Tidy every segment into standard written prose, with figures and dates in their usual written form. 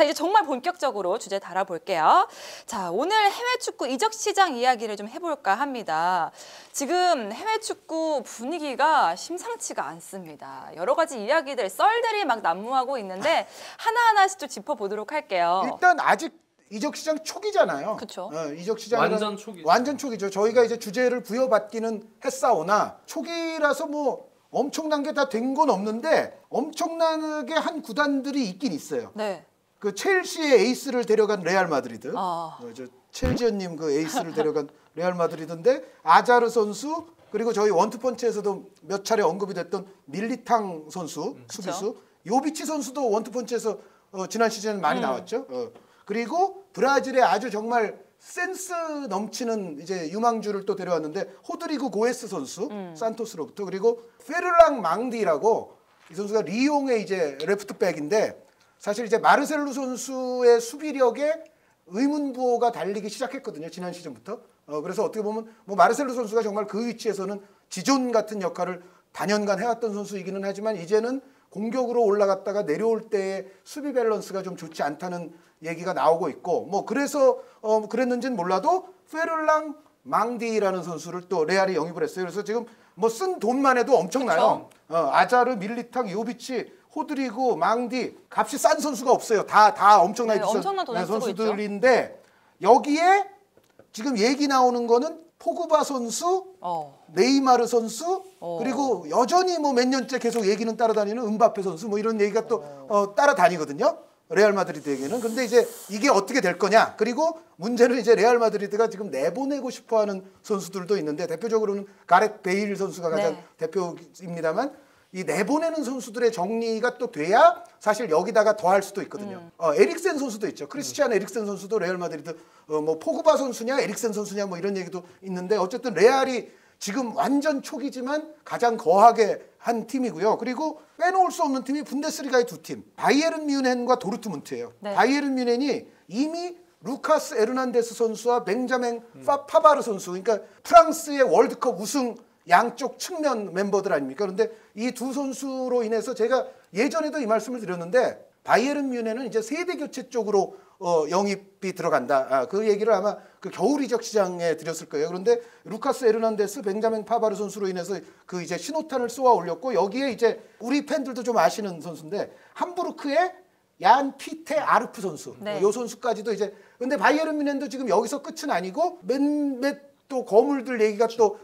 자, 이제 정말 본격적으로 주제 달아볼게요. 자, 오늘 해외 축구 이적 시장 이야기를 좀 해볼까 합니다. 지금 해외 축구 분위기가 심상치가 않습니다. 여러 가지 이야기들, 썰들이 막 난무하고 있는데 하나하나씩 좀 짚어보도록 할게요. 일단 아직 이적 시장 초기잖아요. 그렇죠. 이적 시장 완전 초기죠. 완전 초기죠. 저희가 이제 주제를 부여받기는 했사오나 초기라서 뭐 엄청난 게 다 된 건 없는데 엄청나게 한 구단들이 있긴 있어요. 네. 그 첼시의 에이스를 데려간 레알 마드리드, 저 첼지언님 그 에이스를 데려간 레알 마드리드인데 아자르 선수 그리고 저희 원투펀치에서도 몇 차례 언급이 됐던 밀리탕 선수 수비수 요비치 선수도 원투펀치에서 지난 시즌에 많이 나왔죠. 그리고 브라질의 아주 정말 센스 넘치는 이제 유망주를 또 데려왔는데 호드리고 고에스 선수 산토스로부터 그리고 페르랑 망디라고 이 선수가 리옹의 이제 레프트백인데 사실 이제 마르셀로 선수의 수비력에 의문부호가 달리기 시작했거든요. 지난 시즌부터. 그래서 어떻게 보면 뭐 마르셀로 선수가 정말 그 위치에서는 지존 같은 역할을 단연간 해왔던 선수이기는 하지만 이제는 공격으로 올라갔다가 내려올 때의 수비 밸런스가 좀 좋지 않다는 얘기가 나오고 있고 뭐 그래서 그랬는지는 몰라도 페르랑 망디라는 선수를 또 레알이 영입을 했어요. 그래서 지금 뭐 쓴 돈만 해도 엄청나요. 아자르, 밀리탕, 요비치, 호드리고, 망디 값이 싼 선수가 없어요. 다 엄청나게 비싼 엄청난 돈을 쓰고 선수들인데 여기에 지금 얘기 나오는 거는 포그바 선수, 네이마르 선수 그리고 여전히 뭐 몇 년째 계속 얘기는 따라다니는 음바페 선수 뭐 이런 얘기가 또 따라다니거든요. 레알 마드리드에게는. 근데 이제 이게 어떻게 될 거냐. 그리고 문제는 이제 레알 마드리드가 지금 내보내고 싶어하는 선수들도 있는데 대표적으로는 가렛 베일 선수가 가장 대표입니다만 이 내보내는 선수들의 정리가 또 돼야 사실 여기다가 더 할 수도 있거든요. 에릭센 선수도 있죠. 크리스티안 에릭센 선수도 레알 마드리드 뭐 포그바 선수냐 에릭센 선수냐 뭐 이런 얘기도 있는데 어쨌든 레알이 지금 완전 초기지만 가장 거하게 한 팀이고요. 그리고 빼놓을 수 없는 팀이 분데스리가의 두 팀. 바이에른 뮌헨과 도르트문트예요. 바이에른 뮌헨이 이미 루카스 에르난데스 선수와 벤자민 파바르 선수 그러니까 프랑스의 월드컵 우승 양쪽 측면 멤버들 아닙니까? 그런데 이 두 선수로 인해서 제가 예전에도 이 말씀을 드렸는데 바이에른 뮌헨은 이제 세대 교체 쪽으로 영입이 들어간다. 그 얘기를 아마 그 겨울 이적 시장에 드렸을 거예요. 그런데 루카스 에르난데스, 벤자민 파바르 선수로 인해서 그 이제 신호탄을 쏘아 올렸고 여기에 이제 우리 팬들도 좀 아시는 선수인데 함부르크의 얀 피테 아르프 선수. 요 선수까지도 이제 근데 바이에른 뮌헨도 지금 여기서 끝은 아니고 몇몇 또 거물들 얘기가 또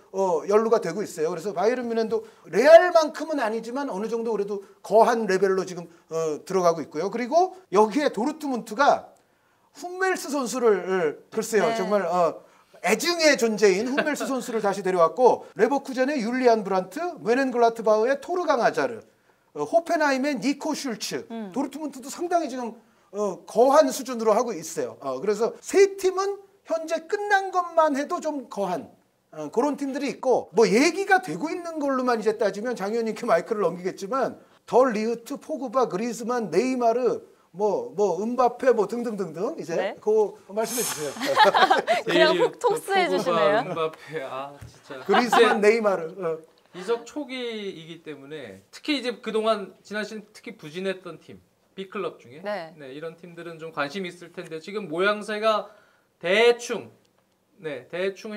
연루가 되고 있어요. 그래서 바이에른 뮌헨도 레알만큼은 아니지만 어느 정도 그래도 거한 레벨로 지금 들어가고 있고요. 그리고 여기에 도르트문트가 훈멜스 선수를 글쎄요 정말 애증의 존재인 훈멜스 선수를 다시 데려왔고 레버쿠젠의 율리안 브란트, 웨넨글라트바흐의 토르강 아자르, 호펜하임의 니코 슐츠, 도르트문트도 상당히 지금 거한 수준으로 하고 있어요. 그래서 세 팀은 현재 끝난 것만 해도 좀 거한 그런 팀들이 있고 뭐 얘기가 되고 있는 걸로만 이제 따지면 장 의원님께 마이크를 넘기겠지만 덜 리흐트, 포그바, 그리즈만, 네이마르 뭐 음바페 뭐 등등등등 이제 그거 말씀해 주세요. 그냥 훅 토스해 주시네요. 음바페 진짜 그리즈만, 네이마르 이적 초기이기 때문에 특히 이제 그동안 지난 시즌 특히 부진했던 팀 B클럽 중에 이런 팀들은 좀 관심이 있을 텐데 지금 모양새가 대충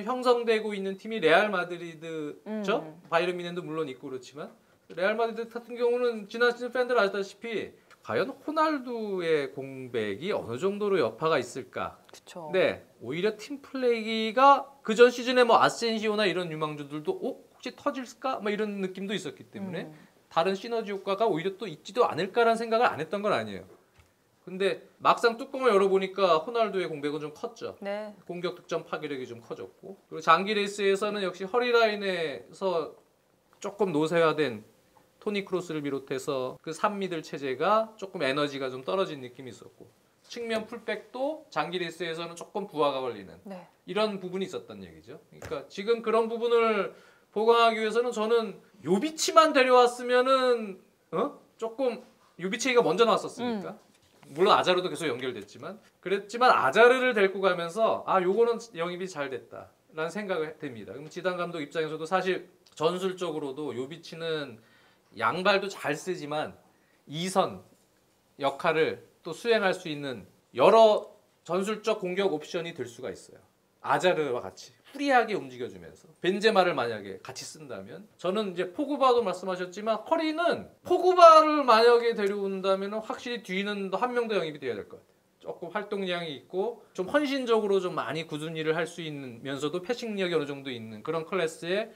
형성되고 있는 팀이 레알 마드리드죠. 바이에른 뮌헨도 물론 있고 그렇지만 레알 마드리드 같은 경우는 지난 시즌 팬들 아시다시피 과연 호날두의 공백이 어느 정도로 여파가 있을까? 그쵸. 네, 오히려 팀 플레이가 그 전 시즌에 뭐 아센시오나 이런 유망주들도 혹시 터질까? 뭐 이런 느낌도 있었기 때문에 다른 시너지 효과가 오히려 또 있지도 않을까라는 생각을 안 했던 건 아니에요. 근데 막상 뚜껑을 열어보니까 호날두의 공백은 좀 컸죠. 공격 득점 파괴력이 좀 커졌고 그리고 장기 레이스에서는 역시 허리라인에서 조금 노쇠화된 토니 크로스를 비롯해서 그 3미들 체제가 조금 에너지가 좀 떨어진 느낌이 있었고 측면 풀백도 장기 레이스에서는 조금 부하가 걸리는 이런 부분이 있었단 얘기죠. 그러니까 지금 그런 부분을 보강하기 위해서는 저는 요비치만 데려왔으면은 조금 요비치가 먼저 나왔었으니까 물론 아자르도 계속 연결됐지만 그랬지만 아자르를 데리고 가면서 요거는 영입이 잘 됐다라는 생각이 듭니다. 그럼 지단 감독 입장에서도 사실 전술적으로도 요비치는 양발도 잘 쓰지만 2선 역할을 또 수행할 수 있는 여러 전술적 공격 옵션이 될 수가 있어요. 아자르와 같이 프리하게 움직여주면서 벤제마를 만약에 같이 쓴다면 저는 이제 포그바도 말씀하셨지만 커리는 포그바를 만약에 데려온다면 확실히 뒤는 한 명 더 영입이 돼야 될 것 같아요. 조금 활동량이 있고 좀 헌신적으로 좀 많이 굳은 일을 할 수 있으면서도 패싱력이 어느 정도 있는 그런 클래스의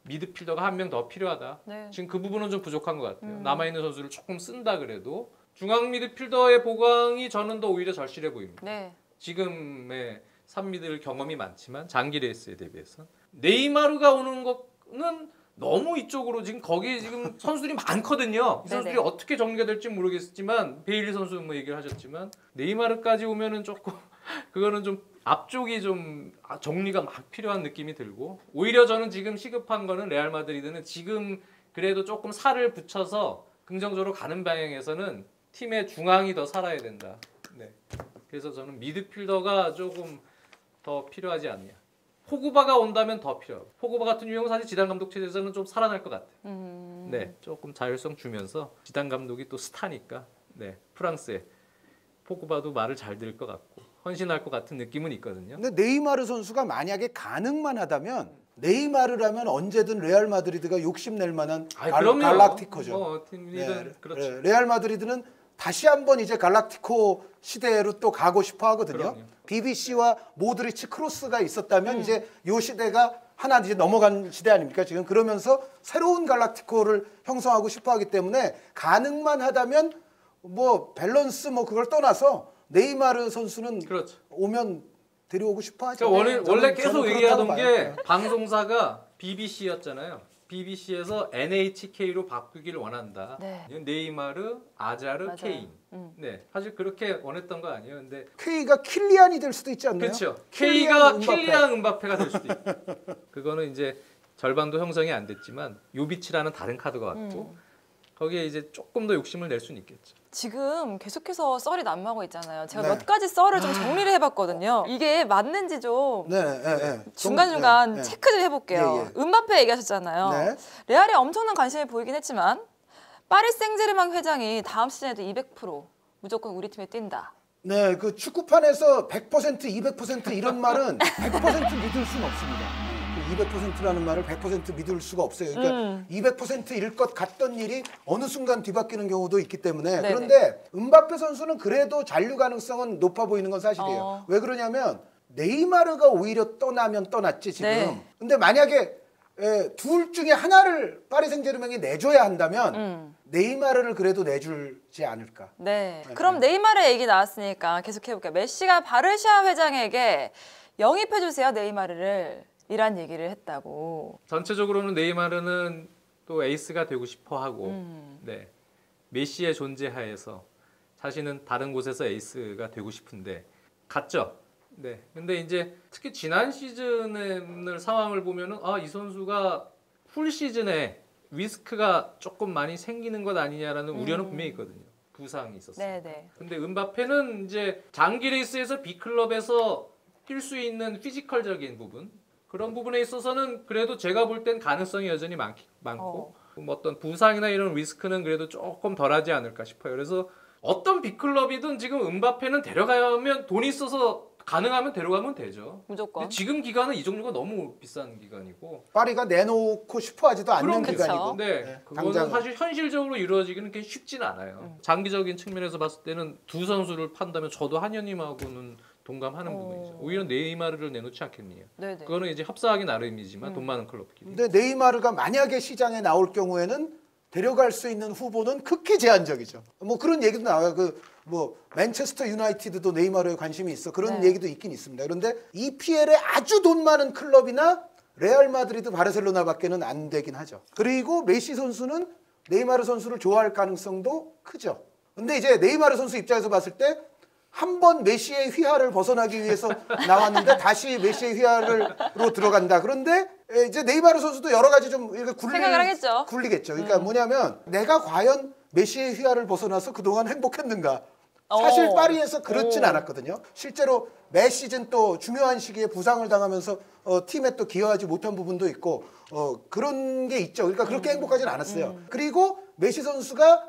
미드필더가 한 명 더 필요하다. 네. 지금 그 부분은 좀 부족한 것 같아요. 남아있는 선수를 조금 쓴다 그래도 중앙 미드필더의 보강이 저는 더 오히려 절실해 보입니다. 네. 지금의 3미들 경험이 많지만 장기 레이스에 대비해서 네이마르가 오는 거는 너무 이쪽으로 지금 거기 지금 선수들이 많거든요. 이 선수들이 네네. 어떻게 정리가 될지 모르겠지만 베일리 선수 뭐 얘기를 하셨지만 네이마르까지 오면은 조금 그거는 좀 앞쪽이 좀 정리가 막 필요한 느낌이 들고 오히려 저는 지금 시급한 거는 레알 마드리드는 지금 그래도 조금 살을 붙여서 긍정적으로 가는 방향에서는 팀의 중앙이 더 살아야 된다. 네. 그래서 저는 미드필더가 조금 더 필요하지 않냐. 포그바가 온다면 더 필요하고 포그바 같은 유형 사실 지단 감독 체제에서는 좀 살아날 것 같아요. 네, 조금 자율성 주면서 지단 감독이 또 스타니까 네, 프랑스에 포그바도 말을 잘 들을 것 같고 헌신할 것 같은 느낌은 있거든요. 근데 네이마르 선수가 만약에 가능만 하다면 네이마르라면 언제든 레알 마드리드가 욕심낼 만한 갈락티코죠. 팀리든 그렇죠. 레알 마드리드는 다시 한번 이제 갈락티코 시대로 또 가고 싶어 하거든요. 그럼요. BBC와 모드리치 크로스가 있었다면 이제 요 시대가 하나 이제 넘어간 시대 아닙니까? 지금 그러면서 새로운 갈락티코를 형성하고 싶어 하기 때문에 가능만 하다면 뭐 밸런스 뭐 그걸 떠나서 네이마르 선수는 그렇죠. 오면 데려오고 싶어 하죠. 그러니까 원래 계속 얘기하던 봐요. 게 방송사가 BBC였잖아요. BBC에서 NHK로 바꾸기를 원한다. 네. 네이마르, 아자르, 맞아요. 케인. 네, 사실 그렇게 원했던 거 아니에요. 근데 K가 킬리안이 될 수도 있지 않나요? 그렇죠. 킬리안 K가 음바페. 킬리안 음바페가 될 수도 있고. 그거는 이제 절반도 형성이 안 됐지만 요비치라는 다른 카드가 왔고 거기에 이제 조금 더 욕심을 낼 수는 있겠죠. 지금 계속해서 썰이 난무하고 있잖아요. 제가 네. 몇 가지 썰을 좀 정리를 해봤거든요. 이게 맞는지 좀 중간중간 체크 좀 해볼게요. 음바페 얘기하셨잖아요. 네. 레알이 엄청난 관심이 보이긴 했지만 파리 생제르맹 회장이 다음 시즌에도 200% 무조건 우리 팀에 뛴다. 네, 그 축구판에서 100%, 200% 이런 말은 100% 믿을 수는 없습니다. 200%라는 말을 100% 믿을 수가 없어요. 그러니까 200%일 것 같던 일이 어느 순간 뒤바뀌는 경우도 있기 때문에 네네. 그런데 음바페 선수는 그래도 잔류 가능성은 높아 보이는 건 사실이에요. 왜 그러냐면 네이마르가 오히려 떠나면 떠났지 지금. 네. 근데 만약에 둘 중에 하나를 파리 생제르맹이 내줘야 한다면 네이마르를 그래도 내줄지 않을까. 네. 그럼 네이마르 얘기 나왔으니까 계속 해볼게요. 메시가 바르샤 회장에게 영입해주세요 네이마르를. 이란 얘기를 했다고. 전체적으로는 네이마르는 또 에이스가 되고 싶어 하고 네. 메시의 존재하에서 자신은 다른 곳에서 에이스가 되고 싶은데 갔죠. 네. 근데 이제 특히 지난 시즌의 상황을 보면은 이 선수가 풀 시즌에 리스크가 조금 많이 생기는 것 아니냐라는 우려는 분명히 있거든요. 부상이 있었어요. 네네. 근데 음바페는 이제 장기 레이스에서 B클럽에서 뛸 수 있는 피지컬적인 부분 그런 부분에 있어서는 그래도 제가 볼 땐 가능성이 여전히 많고 뭐 어떤 부상이나 이런 리스크는 그래도 조금 덜하지 않을까 싶어요. 그래서 어떤 빅클럽이든 지금 음바페는 데려가면 돈이 있어서 가능하면 데려가면 되죠. 무조건. 근데 지금 기간은 이 종류가 너무 비싼 기간이고 파리가 내놓고 싶어하지도 않는 그쵸. 기간이고. 네, 그거는 당장. 사실 현실적으로 이루어지기는 그렇게 쉽지는 않아요. 장기적인 측면에서 봤을 때는 두 선수를 판다면 저도 한현님하고는 동감하는 부분이죠. 오히려 네이마르를 내놓지 않겠느냐. 네네. 그거는 이제 협상하기 나름이지만 돈 많은 클럽끼리. 근데 네이마르가 만약에 시장에 나올 경우에는 데려갈 수 있는 후보는 극히 제한적이죠. 뭐 그런 얘기도 나와요. 뭐 맨체스터 유나이티드도 네이마르에 관심이 있어. 그런 네. 얘기도 있긴 있습니다. 그런데 EPL에 아주 돈 많은 클럽이나 레알 마드리드, 바르셀로나밖에는 안 되긴 하죠. 그리고 메시 선수는 네이마르 선수를 좋아할 가능성도 크죠. 근데 이제 네이마르 선수 입장에서 봤을 때 한 번 메시의 휘하를 벗어나기 위해서 나왔는데 다시 메시의 휘하로 들어간다. 그런데 이제 네이마르 선수도 여러 가지 좀 이렇게 생각을 하겠죠. 굴리겠죠. 그러니까 뭐냐면 내가 과연 메시의 휘하를 벗어나서 그동안 행복했는가? 사실 파리에서 그렇진 않았거든요. 실제로 매 시즌 또 중요한 시기에 부상을 당하면서 팀에 또 기여하지 못한 부분도 있고 그런 게 있죠. 그러니까 그렇게 행복하진 않았어요. 그리고 메시 선수가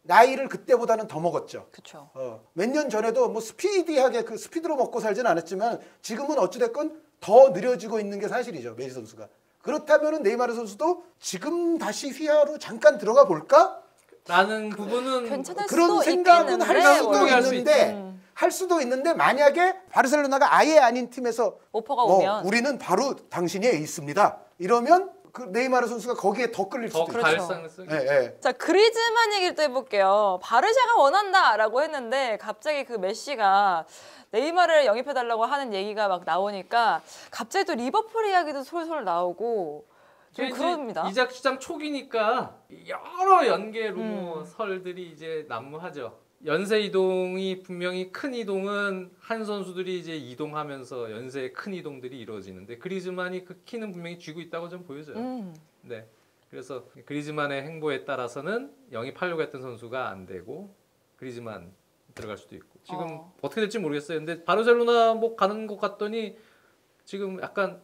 나이를 그때보다는 더 먹었죠. 그렇죠. 몇 년 전에도 뭐 스피디하게 그 스피드로 먹고 살진 않았지만 지금은 어찌됐건 더 느려지고 있는 게 사실이죠. 메시 선수가. 그렇다면 네이마르 선수도 지금 다시 휘하로 잠깐 들어가 볼까? 라는 부분은 괜찮을 그런 수도 생각은 있겠는데, 할 수도 원래. 있는데 할 수도 있는데 만약에 바르셀로나가 아예 아닌 팀에서 오퍼가 오면 우리는 바로 당신이 에이스입니다. 이러면 그 네이마르 선수가 거기에 더 끌릴 더 수도 있죠. 그렇죠. 가능성이 예, 예. 자, 그리즈만 얘기를 또 해볼게요. 바르샤가 원한다라고 했는데 갑자기 그 메시가 네이마르를 영입해달라고 하는 얘기가 막 나오니까 갑자기 또 리버풀 이야기도 솔솔 나오고 좀 이제 그럽니다. 이적 시장 초기니까 여러 연계 루머 설들이 이제 난무하죠. 연세 이동이 분명히 큰 이동은 한 선수들이 이제 이동하면서 연세의 큰 이동들이 이루어지는데 그리즈만이 그 키는 분명히 쥐고 있다고 좀 보여져요. 네. 그래서 그리즈만의 행보에 따라서는 영입하려고 했던 선수가 안 되고 그리즈만 들어갈 수도 있고 지금 어떻게 될지 모르겠어요. 근데 바르셀로나 뭐 가는 것 같더니 지금 약간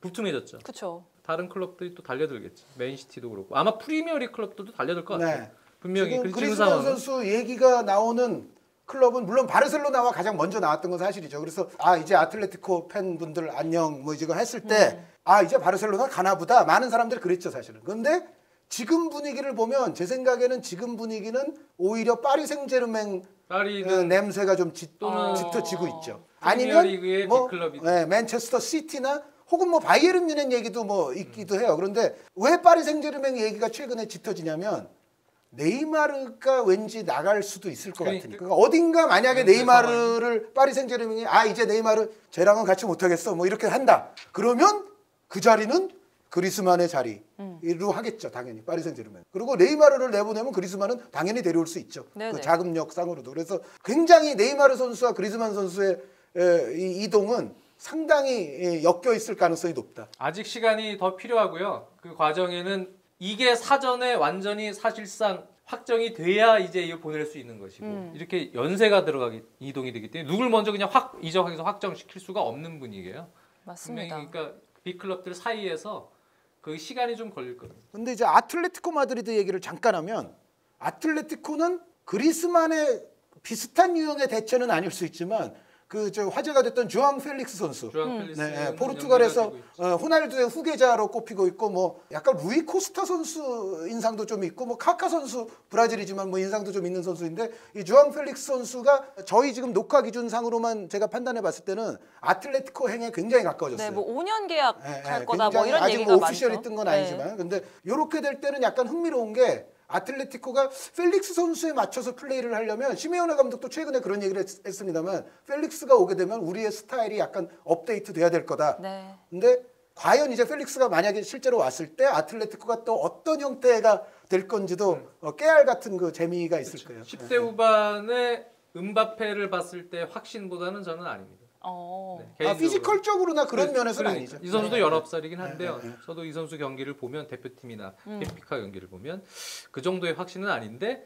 불투명해졌죠. 그렇죠. 다른 클럽들이 또 달려들겠지. 맨시티도 그렇고 아마 프리미어리그 클럽들도 달려들 것 같아요. 네. 분명히 지금 지금 그리스만 상황은 선수 얘기가 나오는 클럽은 물론 바르셀로나와 가장 먼저 나왔던 건 사실이죠. 그래서 이제 아틀레티코 팬분들 안녕 뭐 이거 했을 때 이제 바르셀로나 가나보다 많은 사람들이 그랬죠 사실은. 그런데 지금 분위기를 보면 제 생각에는 지금 분위기는 오히려 파리 생제르맹 파리는 냄새가 좀 또는 짙어지고 있죠. 프리미어리그의 아니면 뭐 빅클럽이 맨체스터 시티나 혹은 뭐 바이에른 뮌헨 얘기도 뭐 있기도 해요. 그런데 왜 파리 생제르맹 얘기가 최근에 짙어지냐면 네이마르가 왠지 나갈 수도 있을 것 같으니까. 그러니까 어딘가 만약에 네이마르를 파리 생제르맹이 이제 네이마르 쟤랑은 같이 못하겠어 뭐 이렇게 한다. 그러면 그 자리는 그리스만의 자리로 하겠죠. 당연히 파리 생제르맹. 그리고 네이마르를 내보내면 그리스만은 당연히 데려올 수 있죠. 그 자금력상으로도. 그래서 굉장히 네이마르 선수와 그리스만 선수의 이 이동은 상당히 엮여 있을 가능성이 높다. 아직 시간이 더 필요하고요. 그 과정에는 이게 사전에 완전히 사실상 확정이 돼야 이제 이걸 보낼 수 있는 것이고 이렇게 연세가 들어가기 이동이 되기 때문에 누굴 먼저 그냥 확 이적해서 확정시킬 수가 없는 분위기예요. 맞습니다. 분명히 그러니까 빅클럽들 사이에서 그 시간이 좀 걸릴 거예요. 근데 이제 아틀레티코 마드리드 얘기를 잠깐 하면 아틀레티코는 그리스만의 비슷한 유형의 대체는 아닐 수 있지만 그 화제가 됐던 주앙 펠릭스 선수. 주앙 펠릭스 포르투갈에서 호날두의 후계자로 꼽히고 있고 뭐 약간 루이 코스타 선수 인상도 좀 있고 뭐 카카 선수 브라질이지만 뭐 인상도 좀 있는 선수인데 이 주앙 펠릭스 선수가 저희 지금 녹화 기준상으로만 제가 판단해 봤을 때는 아틀레티코 행에 굉장히 가까워졌어요. 네, 뭐 5년 계약할 거다 뭐 굉장히 이런 아직 얘기가 뭐 많죠. 오피셜이 뜬 건 아니지만 근데 이렇게 될 때는 약간 흥미로운 게 아틀레티코가 펠릭스 선수에 맞춰서 플레이를 하려면 시메오네 감독도 최근에 그런 얘기를 했습니다만 펠릭스가 오게 되면 우리의 스타일이 약간 업데이트 돼야 될 거다. 네. 근데 과연 이제 펠릭스가 만약에 실제로 왔을 때 아틀레티코가 또 어떤 형태가 될 건지도 깨알 같은 그 재미가 있을 거예요. 10대 후반에 음바페를 봤을 때 확신보다는 저는 아닙니다. 네, 개인적으로. 피지컬적으로나 그런 면에서는 아니죠. 이 선수도 19살이긴 한데요. 저도 이 선수 경기를 보면 대표팀이나 벤피카 경기를 보면 그 정도의 확신은 아닌데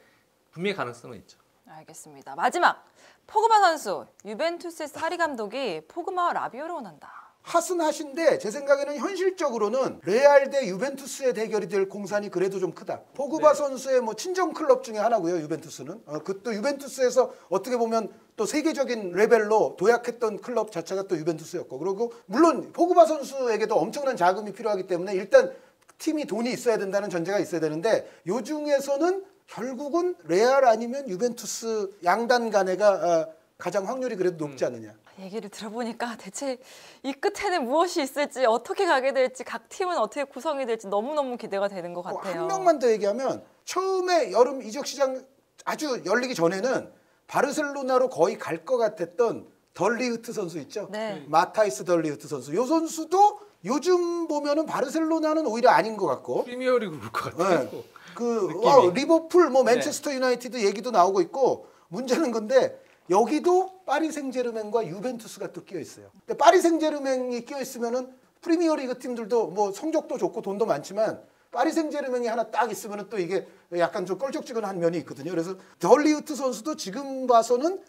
분명히 가능성은 있죠. 알겠습니다. 마지막 포그바 선수 유벤투스의 사리 감독이 포그바와 라비오를 원한다. 핫은 핫인데 제 생각에는 현실적으로는 레알 대 유벤투스의 대결이 될 공산이 그래도 좀 크다. 포그바 선수의 뭐 친정 클럽 중에 하나고요. 유벤투스는. 그또 유벤투스에서 어떻게 보면 또 세계적인 레벨로 도약했던 클럽 자체가 또 유벤투스였고 그리고 물론 포그바 선수에게도 엄청난 자금이 필요하기 때문에 일단 팀이 돈이 있어야 된다는 전제가 있어야 되는데 요 중에서는 결국은 레알 아니면 유벤투스 양단 간에가 가장 확률이 그래도 높지 않느냐. 얘기를 들어보니까 대체 이 끝에는 무엇이 있을지 어떻게 가게 될지 각 팀은 어떻게 구성이 될지 너무너무 기대가 되는 것 같아요. 한 명만 더 얘기하면 처음에 여름 이적 시장 아주 열리기 전에는 바르셀로나로 거의 갈 것 같았던 덜리흐트 선수 있죠. 네. 마타이스 덜리흐트 선수. 이 선수도 요즘 보면은 바르셀로나는 오히려 아닌 것 같고 프리미어리그 올 것 같아요. 네. 그 느낌이. 리버풀 뭐 맨체스터 유나이티드 얘기도 나오고 있고 문제는 근데 여기도 파리 생제르맹과 유벤투스가 또 끼어 있어요. 근데 파리 생제르맹이 끼어 있으면은 프리미어리그 팀들도 뭐 성적도 좋고 돈도 많지만 파리 생제르맹이 하나 딱 있으면은 또 이게 약간 좀 껄쩍지근한 면이 있거든요. 그래서 덜리우트 선수도 지금 봐서는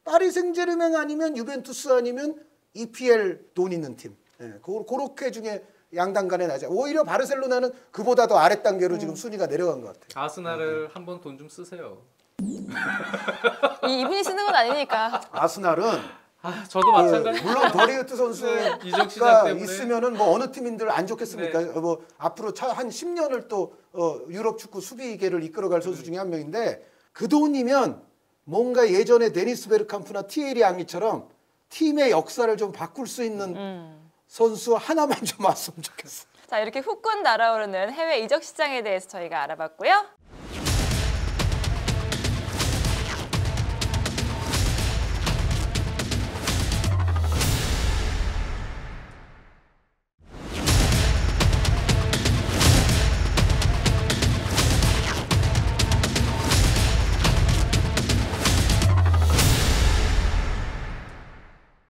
파리 생제르맹 아니면 유벤투스 아니면 EPL 돈 있는 팀. 그렇게 중에 양당 간에 나자. 오히려 바르셀로나는 그보다 더 아랫 단계로 지금 순위가 내려간 것 같아요. 아스날을 한번 돈 좀 쓰세요. 이분이 쓰는 건 아니니까. 아스날은 아, 저도 마찬가지. 물론 더리우트 이적 시장 선수가 때문에. 있으면은 뭐 어느 팀인들 안 좋겠습니까? 뭐 앞으로 한 10년을 또 유럽 축구 수비계를 이끌어갈 선수 중에 한 명인데 그 돈이면 뭔가 예전에 데니스 베르캄프나 티에리 앙리처럼 팀의 역사를 좀 바꿀 수 있는 선수 하나만 좀 왔으면 좋겠어. 자, 이렇게 후끈 날아오르는 해외 이적 시장에 대해서 저희가 알아봤고요.